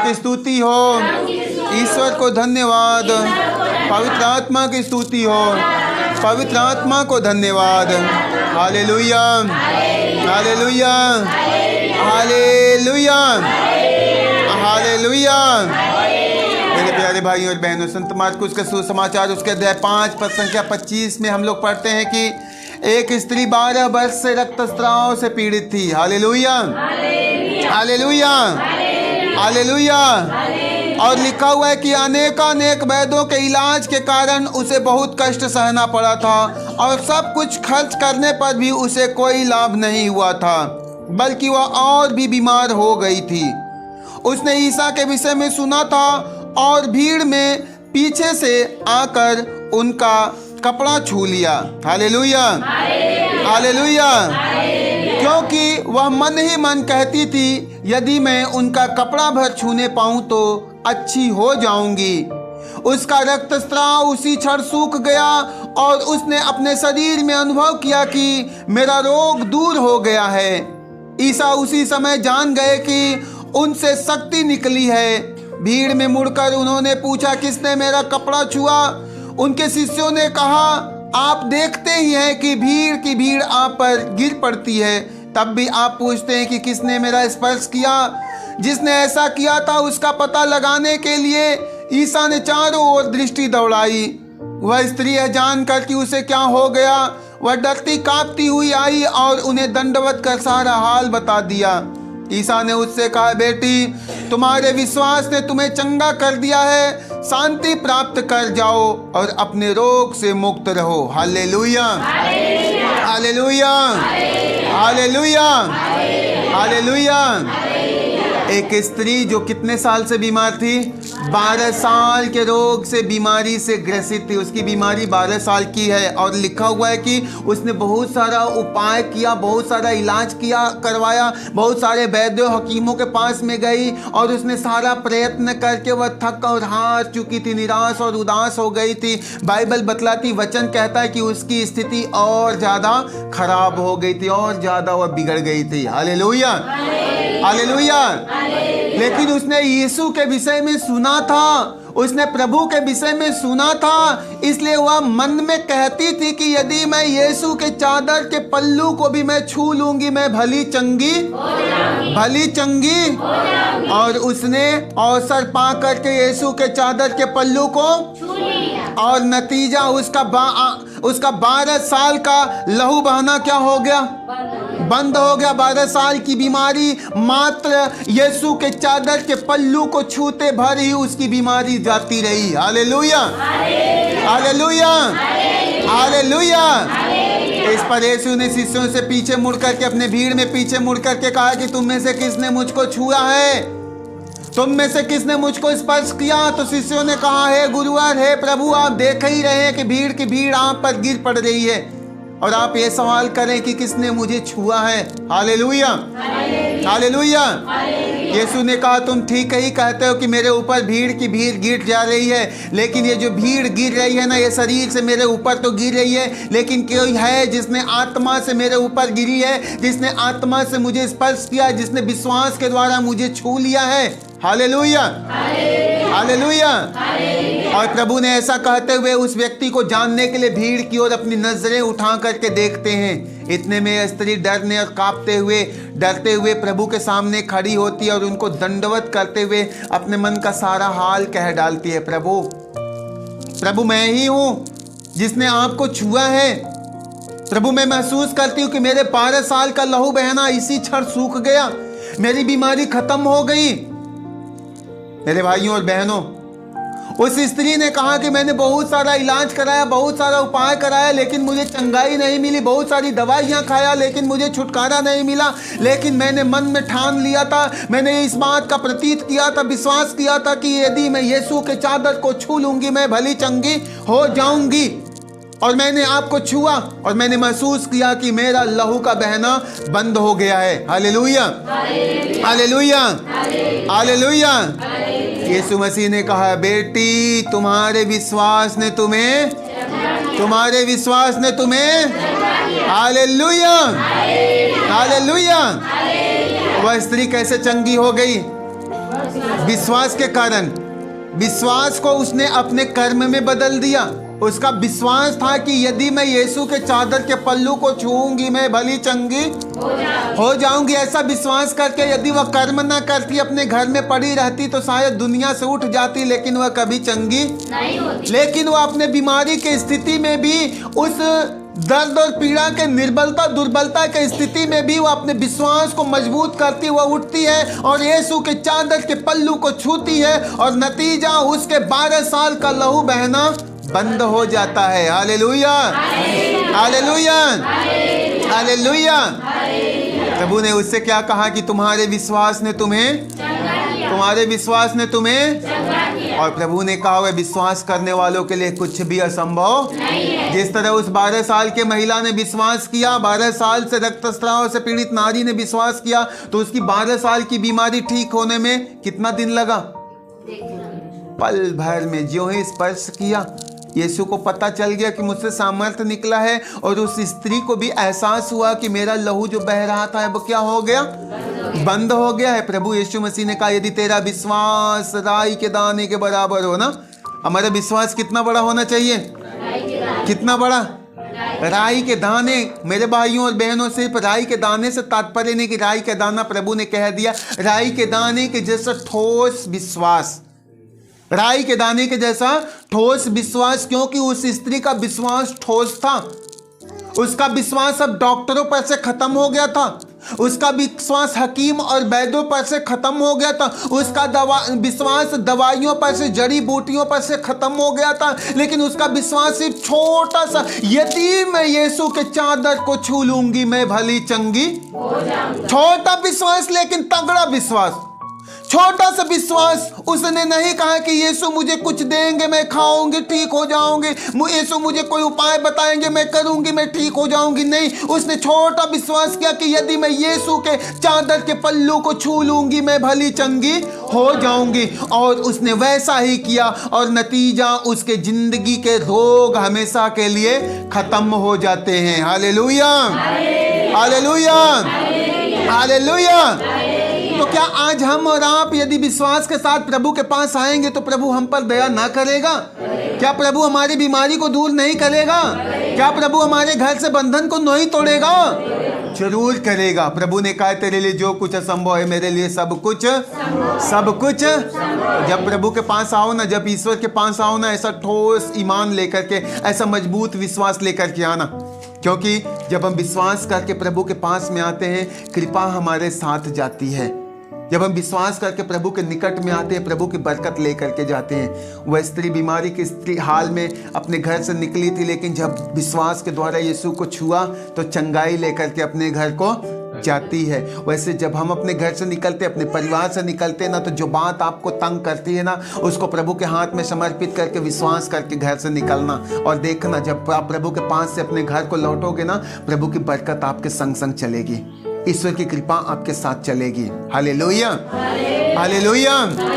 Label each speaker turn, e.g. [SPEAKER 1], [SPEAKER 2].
[SPEAKER 1] की स्तुति हो, ईश्वर को धन्यवाद, पवित्र आत्मा की स्तुति हो, पवित्र आत्मा को धन्यवाद। Hallelujah, hallelujah, hallelujah, hallelujah. मेरे प्यारे भाइयों और बहनों, संत मार्कुस के सुसमाचार उसके अध्याय 5 पद संख्या 25 में हम लोग पढ़ते हैं कि एक स्त्री 12 वर्ष से रक्तस्राव से पीड़ित थी। Hallelujah, hallelujah, hallelujah. और लिखा हुआ है कि अनेक वैद्यों के इलाज के कारण उसे बहुत कष्ट सहना पड़ा था और सब कुछ खर्च करने पर भी उसे कोई लाभ नहीं हुआ था, बल्कि वह और भी बीमार हो गई थी। उसने ईसा के विषय में सुना था और भीड़ में पीछे से आकर उनका कपड़ा छू लिया। Hallelujah, hallelujah. क्योंकि वह मन ही मन कहती थी, यदि मैं उनका कपड़ा भर छूने पाऊं तो अच्छी हो जाऊंगी। उसका रक्तस्राव उसी क्षण सूख गया और उसने अपने शरीर में अनुभव किया कि मेरा रोग दूर हो गया है। ईसा उसी समय जान गए कि उनसे शक्ति निकली है। भीड़ में मुड़कर उन्होंने पूछा, किसने मेरा कपड़ा छुआ? उनके शिष्यों ने कहा, आप देखते ही हैं कि भीड़ की भीड़ आप पर गिर पड़ती है, तब भी आप पूछते हैं कि किसने मेरा स्पर्श किया? जिसने ऐसा किया था उसका पता लगाने के लिए ईसा ने चारों ओर दृष्टि दौड़ाई। वह स्त्री है जानकर कि उसे क्या हो गया, वह डरती कांपती हुई आई और उन्हें दंडवत कर सारा हाल बता दिया। ईसा ने उससे कहा, बेटी, तुम्हारे विश्वास ने तुम्हें चंगा कर दिया है, शांति प्राप्त कर जाओ और अपने रोग से मुक्त रहो। Hallelujah, hallelujah, hallelujah, hallelujah. एक स्त्री जो कितने साल से बीमार थी? 12 साल के रोग से बीमारी से ग्रसित थी। उसकी बीमारी 12 साल की है और लिखा हुआ है कि उसने बहुत सारा उपाय किया, बहुत सारा इलाज किया, करवाया, बहुत सारे वैद्यों हकीमों के पास में गई और उसने सारा प्रयत्न करके वह थक और हार चुकी थी, निराश और उदास हो गई थी। बाइबल बतलाती, वचन कहता है कि उसकी स्थिति और ज़्यादा खराब हो गई थी और ज़्यादा वह बिगड़ गई थी। Hallelujah, hallelujah. लेकिन उसने यीशु के विषय में सुना था, उसने प्रभु के विषय में सुना था, इसलिए वह मन में कहती थी कि यदि मैं यीशु के चादर के पल्लू को भी मैं छू लूंगी, मैं भली चंगी, भली चंगी। और उसने अवसर पा करके यीशु के चादर के पल्लू को और नतीजा उसका 12 साल का लहू बहाना क्या हो गया? बंद हो गया। 12 साल की बीमारी मात्र यीशु के चादर के पल्लू को छूते भर ही उसकी बीमारी जाती रही। Hallelujah, hallelujah, hallelujah. इस पर यीशु ने शिष्यों से पीछे मुड़ करके, अपने भीड़ में पीछे मुड़ करके कहा कि तुम में से किसने मुझको छुआ है? तुम में से किसने मुझको स्पर्श किया? तो शिष्यों ने कहा, हे गुरुवर, हे प्रभु, आप देख ही रहे हैं कि भीड़ की भीड़ आप पर गिर पड़ रही है और आप ये सवाल करें कि किसने मुझे छुआ है। Hallelujah, hallelujah. यीशु ने कहा, तुम ठीक ही कहते हो कि मेरे ऊपर भीड़ की भीड़ गिर जा रही है, लेकिन ये जो भीड़ गिर रही है ना, ये शरीर से मेरे ऊपर तो गिर रही है, लेकिन कोई है जिसने आत्मा से मेरे ऊपर गिरी है, जिसने आत्मा से मुझे स्पर्श किया, जिसने विश्वास के द्वारा मुझे छू लिया है। Hallelujah, hallelujah. और प्रभु ने ऐसा कहते हुए उस व्यक्ति को जानने के लिए भीड़ की ओर अपनी नजरें उठा करके देखते हैं। इतने में स्त्री डरने और डरते हुए प्रभु के सामने खड़ी होती है और उनको दंडवत करते हुए अपने मन का सारा हाल कह डालती है, प्रभु, मैं ही हूँ जिसने आपको छुआ है। प्रभु, मैं महसूस करती हूँ कि मेरे 12 साल का लहू बहना इसी क्षण सूख गया, मेरी बीमारी खत्म हो गई। मेरे भाइयों और बहनों, उस स्त्री ने कहा कि मैंने बहुत सारा इलाज कराया, बहुत सारा उपाय कराया, लेकिन मुझे चंगाई नहीं मिली, बहुत सारी दवाइयाँ खाया, लेकिन मुझे छुटकारा नहीं मिला। लेकिन मैंने मन में ठान लिया था, मैंने इस बात का प्रतीत किया था, विश्वास किया था कि यदि मैं यीशु के चादर को छू लूंगी, मैं भली चंगी हो जाऊंगी। और मैंने आपको छुआ और मैंने महसूस किया कि मेरा लहू का बहना बंद हो गया है। Hallelujah, hallelujah, hallelujah. Yeshu Masih ने कहा, बेटी, तुम्हारे विश्वास ने तुम्हें हालेलुया, हालेलुया। वह स्त्री कैसे चंगी हो गई? विश्वास के कारण, विश्वास को उसने अपने कर्म में बदल दिया। उसका विश्वास था कि यदि मैं यीशु के चादर के पल्लू को छूऊंगी मैं भली चंगी हो जाऊंगी। ऐसा विश्वास करके यदि वह कर्म ना करती, अपने घर में पड़ी रहती, तो शायद दुनिया से उठ जाती, लेकिन वह कभी चंगी नहीं होती। लेकिन वह अपने बीमारी की स्थिति में भी, उस दर्द और पीड़ा के निर्बलता दुर्बलता के स्थिति में भी वह अपने विश्वास को मजबूत करती, वह उठती है और यीशु के चादर के पल्लू को छूती है, और नतीजा उसके 12 साल का लहू बहना बंद हो जाता है। Hallelujah, hallelujah, hallelujah. प्रभु ने उससे क्या कहा कि तुम्हारे विश्वास ने तुम्हें, तुम्हारे विश्वास ने तुम्हें, और प्रभु ने कहा हुआ विश्वास करने वालों के लिए कुछ भी असंभव नहीं है। जिस तरह उस 12 साल के महिला ने विश्वास किया, 12 साल से रक्तस्राव से पीड़ित नारी ने विश्वास किया, तो उसकी 12 साल की बीमारी ठीक होने में कितना दिन लगा? पल भर में। ज्यों ही स्पर्श किया, यीशु को पता चल गया कि मुझसे सामर्थ्य निकला है, और उस स्त्री को भी एहसास हुआ कि मेरा लहू जो बह रहा था वो क्या हो गया? बंद हो गया है। प्रभु यीशु मसीह ने कहा यदि तेरा विश्वास राई के दाने के बराबर हो ना, हमारा विश्वास कितना बड़ा होना चाहिए? कितना बड़ा? राई के दाने। मेरे भाइयों और बहनों, सिर्फ राई के दाने से तात्पर्य नहीं कि राई का दाना, प्रभु ने कह दिया राई के दाने के जैसा ठोस विश्वास, राई के दाने के जैसा ठोस विश्वास। क्योंकि उस स्त्री का विश्वास ठोस था। उसका विश्वास अब डॉक्टरों पर से खत्म हो गया था, उसका विश्वास हकीम और वैद्यों पर से खत्म हो गया था, उसका विश्वास दवाइयों पर से, जड़ी बूटियों पर से खत्म हो गया था, लेकिन उसका विश्वास सिर्फ छोटा सा, यदि मैं यीशु के चादर को छू लूंगी मैं भली चंगी हो जाऊंगी। छोटा विश्वास लेकिन तगड़ा विश्वास। छोटा सा विश्वास। उसने नहीं कहा कि यीशु मुझे कुछ देंगे मैं खाऊंगी ठीक हो जाऊंगी, यीशु मुझे कोई उपाय बताएंगे मैं करूंगी मैं ठीक हो जाऊंगी। नहीं, उसने छोटा विश्वास किया कि यदि मैं यीशु के चादर के पल्लू को छू लूंगी मैं भली चंगी हो जाऊंगी। और उसने वैसा ही किया, और नतीजा उसके जिंदगी के रोग हमेशा के लिए खत्म हो जाते हैं। Hallelujah, hallelujah, hallelujah. तो क्या आज हम और आप यदि विश्वास के साथ प्रभु के पास आएंगे तो प्रभु हम पर दया ना करेगा? क्या प्रभु हमारी बीमारी को दूर नहीं करेगा? क्या प्रभु हमारे घर से बंधन को नहीं तोड़ेगा? जरूर करेगा। प्रभु ने कहा तेरे लिए जो कुछ असंभव है मेरे लिए सब कुछ, सब कुछ। जब प्रभु के पास आओ ना, जब ईश्वर के पास आओ ना, ऐसा ठोस ईमान लेकर के, ऐसा मजबूत विश्वास लेकर के आना। क्योंकि जब हम विश्वास करके प्रभु के पास में आते हैं, कृपा हमारे साथ जाती है। जब हम विश्वास करके प्रभु के निकट में आते हैं, प्रभु की बरकत लेकर के जाते हैं। वह स्त्री बीमारी की स्त्री हाल में अपने घर से निकली थी, लेकिन जब विश्वास के द्वारा यीशु को छुआ तो चंगाई लेकर के अपने घर को जाती है। वैसे जब हम अपने घर से निकलते, अपने परिवार से निकलते ना, तो जो बात आपको तंग करती है ना, उसको प्रभु के हाथ में समर्पित करके विश्वास करके घर से निकलना। और देखना जब आप प्रभु के पास से अपने घर को लौटोगे ना, प्रभु की बरकत आपके संग संग चलेगी, ईश्वर की कृपा आपके साथ चलेगी। Hallelujah, hallelujah.